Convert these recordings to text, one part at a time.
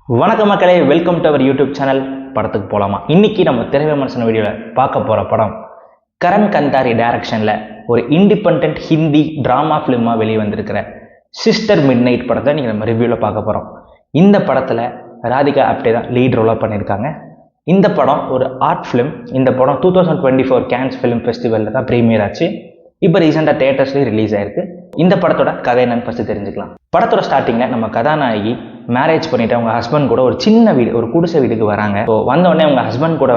வணக்கம் மக்களே, welcome to our YouTube channel. படத்துக்கு போகலாமா? இன்னைக்கு நம்ம திரை விமர்சன வீடியோவில் பார்க்க போகிற படம் கரண் கந்தாரி டைரக்ஷனில் ஒரு இண்டிபெண்ட் ஹிந்தி ட்ராமா ஃபிலிமாக வெளியே வந்திருக்கிற சிஸ்டர் மிட் நைட் படத்தை நீங்கள் நம்ம ரிவ்யூவில் பார்க்க போகிறோம். இந்த படத்தில் ராதிகா ஆப்டே தான் லீட் ரோலாக பண்ணியிருக்காங்க. இந்த படம் ஒரு ஆர்ட் ஃபிலிம். இந்த படம் 2024 கேன்ஸ் ஃபிலிம் ஃபெஸ்டிவலில் தான் ப்ரீமியர் ஆச்சு. இப்போ ரீசெண்டாக தேட்டர்ஸ்லேயும் ரிலீஸ் ஆயிருக்கு. இந்த படத்தோட கதை என்னன்னு ஃபஸ்ட்டு தெரிஞ்சுக்கலாம். படத்தோட ஸ்டார்டிங்கில் நம்ம கதாநாயகி மேரேஜ் பண்ணிவிட்டு அவங்க ஹஸ்பண்ட் கூட ஒரு சின்ன வீடு, ஒரு குடிசை வீட்டுக்கு வராங்க. ஸோ வந்தோடனே அவங்க ஹஸ்பண்ட் கூட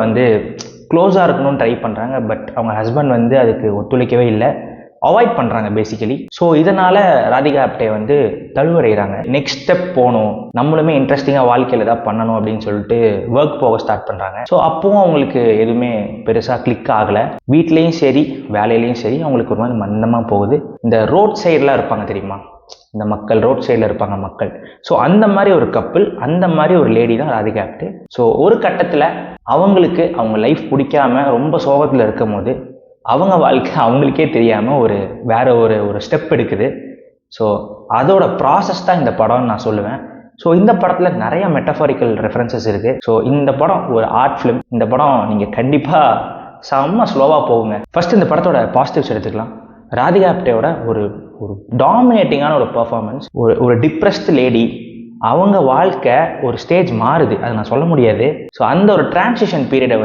க்ளோஸாக இருக்கணும்னு ட்ரை பண்ணுறாங்க. பட் அவங்க ஹஸ்பண்ட் அதுக்கு ஒத்துழைக்கவே இல்லை, அவாய்ட் பண்ணுறாங்க பேசிக்கலி. ஸோ இதனால் ராதிகா ஆப்டே தழுவடைகிறாங்க. நெக்ஸ்ட் ஸ்டெப் போகணும், நம்மளுமே இன்ட்ரெஸ்டிங்காக வாழ்க்கையில் ஏதாவது பண்ணணும் அப்படின்னு சொல்லிட்டு ஒர்க் போக ஸ்டார்ட் பண்ணுறாங்க. ஸோ அப்பவும் அவங்களுக்கு எதுவுமே பெருசாக கிளிக் ஆகலை. வீட்லேயும் சரி வேலையிலையும் சரி அவங்களுக்கு ஒரு மாதிரி மந்தமாக போகுது. இந்த ரோட் சைடெலாம் இருப்பாங்க தெரியுமா, இந்த மக்கள் ரோட் சைடில் இருப்பாங்க மக்கள். ஸோ அந்த மாதிரி ஒரு கப்பிள், அந்த மாதிரி ஒரு லேடி தான் ராதிகா ஆப்டே. ஸோ ஒரு கட்டத்தில் அவங்களுக்கு அவங்க லைஃப் பிடிக்காம ரொம்ப சோகத்தில் இருக்கும் போது அவங்க வாழ்க்கை அவங்களுக்கே தெரியாமல் வேற ஒரு ஸ்டெப் எடுக்குது. ஸோ அதோட ப்ராசஸ் தான் இந்த படம்னு நான் சொல்லுவேன். ஸோ இந்த படத்தில் நிறைய மெட்டஃபாரிக்கல் ரெஃபரன்சஸ் இருக்குது. ஸோ இந்த படம் ஒரு ஆர்ட் ஃபிலிம். இந்த படம் நீங்கள் கண்டிப்பாக செம்ம ஸ்லோவாக போகுங்க. ஃபர்ஸ்ட் இந்த படத்தோட பாசிட்டிவ்ஸ் எடுத்துக்கலாம். ராதிகா ஆப்டேவோட ஒரு டாமினேட்டிங்கான ஒரு பர்ஃபார்மன்ஸ். ஒரு டிப்ரெஸ்டு லேடி, அவங்க வாழ்க்கை ஒரு ஸ்டேஜ் மாறுது, அதை நான் சொல்ல முடியாது. ஸோ அந்த ஒரு டிரான்சிஷன் பீரியடை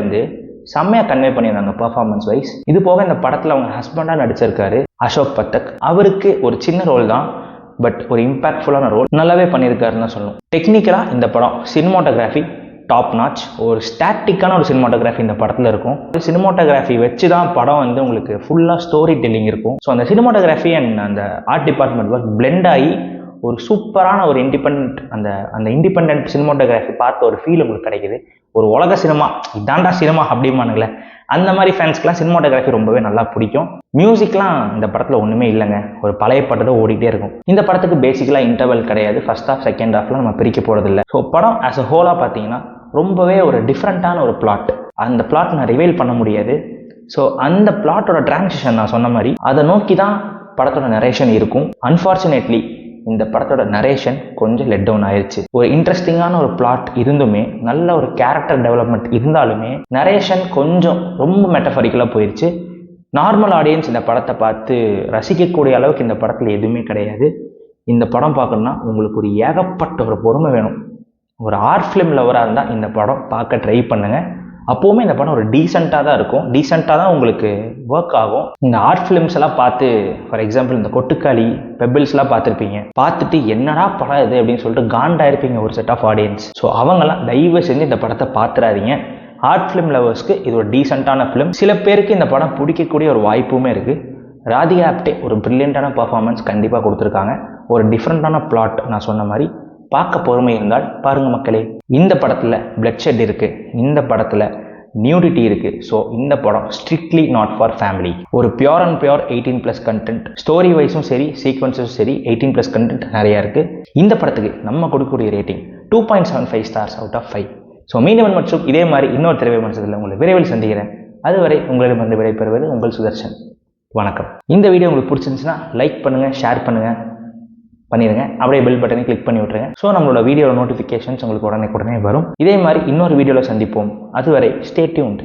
செம்மையாக கன்வே பண்ணியிருந்தாங்க பர்ஃபார்மன்ஸ் வைஸ். இது போக இந்த படத்தில் அவங்க ஹஸ்பண்டாக நடிச்சிருக்காரு அசோக் பத்தக். அவருக்கு ஒரு சின்ன ரோல் தான், பட் ஒரு இம்பாக்ட்ஃபுல்லான ரோல், நல்லாவே பண்ணியிருக்காருன்னு தான் சொல்லணும். டெக்னிக்கலாக இந்த படம் சினிமாட்டோகிராஃபி டாப் நாச். ஒரு ஸ்டாட்டிக்கான ஒரு சினிமாட்டோகிராஃபி இந்த படத்தில் இருக்கும். சினிமாட்டோகிராஃபி வச்சு தான் படம் உங்களுக்கு ஃபுல்லாக ஸ்டோரி டெல்லிங் இருக்கும். ஸோ அந்த சினிமாட்டோகிராஃபி அண்ட் அந்த ஆர்ட் டிபார்ட்மெண்ட் ஒர்க் பிளெண்ட் ஆகி ஒரு சூப்பரான ஒரு அந்த இண்டிபெண்ட் சினிமாட்டோகிராஃபி பார்த்த ஒரு ஃபீல் உங்களுக்கு கிடைக்குது. ஒரு உலக சினிமா, இதாண்டா சினிமா அப்படிமானுங்களே, அந்த மாதிரி ஃபேன்ஸ்க்குலாம் சினிமாட்டோகிராஃபி ரொம்பவே நல்லா பிடிக்கும். மியூசிக்லாம் இந்த படத்தில் ஒன்றுமே இல்லைங்க, ஒரு பழைய பாட்டு தான் ஓடிட்டே இருக்கும். இந்த படத்துக்கு பேசிக்கலாக இன்டர்வல் கிடையாது. ஃபர்ஸ்ட் ஹாஃப் செகண்ட் ஹாஃப்லாம் நம்ம பிரிக்க போகிறதில்ல. ஸோ படம் ஆஸ் அ ஹோலாக பார்த்தீங்கன்னா ரொம்பவே ஒரு டிஃப்ரெண்ட்டான ஒரு பிளாட். அந்த பிளாட் நான் ரிவீல் பண்ண முடியாது. ஸோ அந்த பிளாட்டோட டிரான்சிஷன் நான் சொன்ன மாதிரி அதை நோக்கி தான் படத்தோட நரேஷன் இருக்கும். அன்ஃபார்ச்சுனேட்லி இந்த படத்தோட நரேஷன் கொஞ்சம் லெட் டவுன் ஆயிடுச்சு. ஒரு இன்ட்ரெஸ்டிங்கான ஒரு பிளாட் இருந்துமே, நல்ல ஒரு கேரக்டர் டெவலப்மெண்ட் இருந்தாலுமே நரேஷன் கொஞ்சம் ரொம்ப மெட்டஃபரிக்கலாக போயிடுச்சு. நார்மல் ஆடியன்ஸ் இந்த படத்தை பார்த்து ரசிக்கக்கூடிய அளவுக்கு இந்த படத்தில் எதுவுமே கிடையாது. இந்த படம் பார்க்கணுன்னா உங்களுக்கு ஒரு ஏகப்பட்ட ஒரு பொறுமை வேணும். ஒரு ஆர்ட் ஃபிலிம் லவராக இருந்தால் இந்த படம் பார்க்க ட்ரை பண்ணுங்கள். அப்போவுமே இந்த படம் ஒரு டீசெண்டாக தான் இருக்கும், டீசெண்டாக தான் உங்களுக்கு ஒர்க் ஆகும். இந்த ஆர்ட் ஃபிலிம்ஸ் எல்லாம் பார்த்து, ஃபார் எக்ஸாம்பிள் இந்த கொட்டுக்காளி, பெபிள்ஸ்லாம் பார்த்துருப்பீங்க. பார்த்துட்டு என்னடா படம் இது அப்படின்னு சொல்லிட்டு காண்டாயிருப்பீங்க ஒரு செட் ஆஃப் ஆடியன்ஸ். ஸோ அவங்களாம் தயவு செஞ்சு இந்த படத்தை பார்த்துறாதீங்க. ஆர்ட் ஃபிலிம் லவர்ஸ்க்கு இது ஒரு டீசெண்டான ஃபிலிம். சில பேருக்கு இந்த படம் பிடிக்கக்கூடிய ஒரு வாய்ப்புமே இருக்குது. ராதிகா ஆப்டே ஒரு பிரில்லியண்டான பர்ஃபார்மன்ஸ் கண்டிப்பாக கொடுத்துருக்காங்க. ஒரு டிஃப்ரெண்ட்டான பிளாட். நான் சொன்ன மாதிரி பார்க்க பொறுமை இருந்தால் பாருங்க மக்களே. இந்த படத்தில் பிளட் ஷெட் இருக்குது, இந்த படத்தில் நியூடிட்டி இருக்குது. ஸோ இந்த படம் ஸ்ட்ரிக்ட்லி நாட் ஃபார் ஃபேமிலி. ஒரு pure and pure 18+ content. Story வைஸும் சரி, சீக்வன்ஸும் சரி, 18+ கண்டென்ட் நிறையா இருக்குது. இந்த படத்துக்கு நம்ம கொடுக்கக்கூடிய rating 2.75 stars out of 5. So மீண்டும் மற்றும் இதே மாதிரி இன்னொரு திரை விமர்சனத்தில் உங்களை விரைவில் சந்திக்கிறேன். அதுவரை உங்களிடம் விடைபெறுவது உங்கள் சுதர்ஷன். வணக்கம். இந்த வீடியோ உங்களுக்கு பிடிச்சிருந்துச்சுன்னா லைக் பண்ணுங்கள், ஷேர் பண்ணிடுங்க. அப்படியே பெல் பட்டனை கிளிக் பண்ணி விட்டுருங்க. ஸோ நம்மளோட வீடியோட நோட்டிஃபிகேஷன்ஸ் உங்களுக்கு உடனே வரும். இதே மாதிரி இன்னொரு வீடியோவில் சந்திப்போம். அதுவரை ஸ்டே டியூன்ட்.